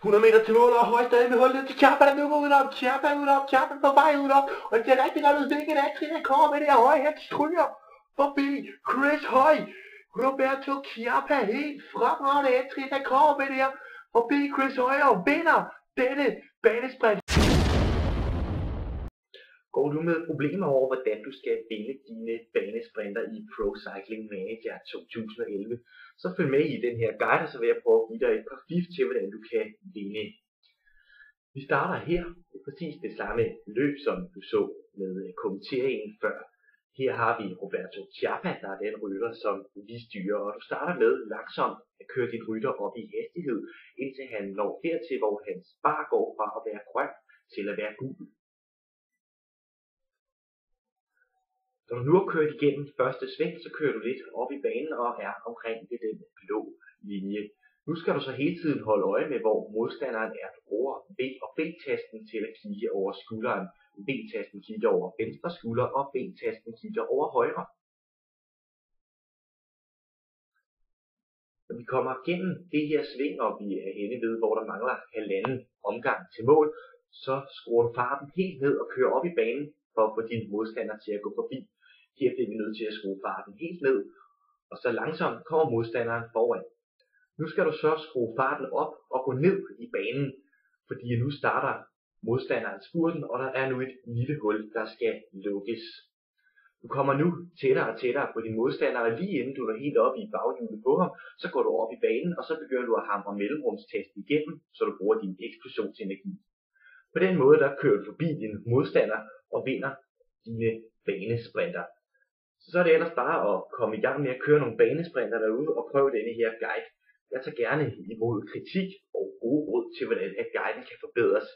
100 meter til mål og højt stadig med hul ned til Chapa, der nu går udenom. Chapa på vej udenom. Og det ser rigtig godt ud, hvilket A3, der kommer med det her høje. Han stryger forbi Chris Høj. Roberto Chiappa helt fremragende A3, der kommer med det her. Forbi Chris Høj og vinder denne banesprint. Går du med problemer over, hvordan du skal vinde dine banesprinter i Pro Cycling Manager 2011, så følg med i den her guide, så vil jeg prøve at give dig et par fif til, hvordan du kan vinde. Vi starter her. Det er præcis det samme løb, som du så med kommenteringen før. Her har vi Roberto Chiappa, der er den rytter, som vi styrer, og du starter med langsomt at køre din rytter op i hastighed, indtil han når dertil, hvor hans bar går fra at være grøn til at være gul. Når du nu har kørt igennem første sving, så kører du lidt op i banen og er omkring ved den blå linje. Nu skal du så hele tiden holde øje med, hvor modstanderen er. Du bruger V- og B-tasten til at kigge over skulderen. V-tasten kigger over venstre skulder, og B-tasten kigger over højre. Når vi kommer igennem det her sving, og vi er henne ved, hvor der mangler halvanden omgang til mål, så skruer du farten helt ned og kører op i banen for at få din modstander til at gå forbi. Her bliver vi nødt til at skrue farten helt ned, og så langsomt kommer modstanderen foran. Nu skal du så skrue farten op og gå ned i banen, fordi nu starter modstanderen spurten, og der er nu et lille hul, der skal lukkes. Du kommer nu tættere og tættere på din modstander, og lige inden du er helt oppe i baghjulet på ham, så går du op i banen, og så begynder du at hamre mellemrumstasten igennem, så du bruger din eksplosionsenergi. På den måde der kører du forbi din modstander og vinder dine banesprinter. Så er det ellers bare at komme i gang med at køre nogle banesprinter derude og prøve denne her guide. Jeg tager gerne imod kritik og gode råd til, hvordan guiden kan forbedres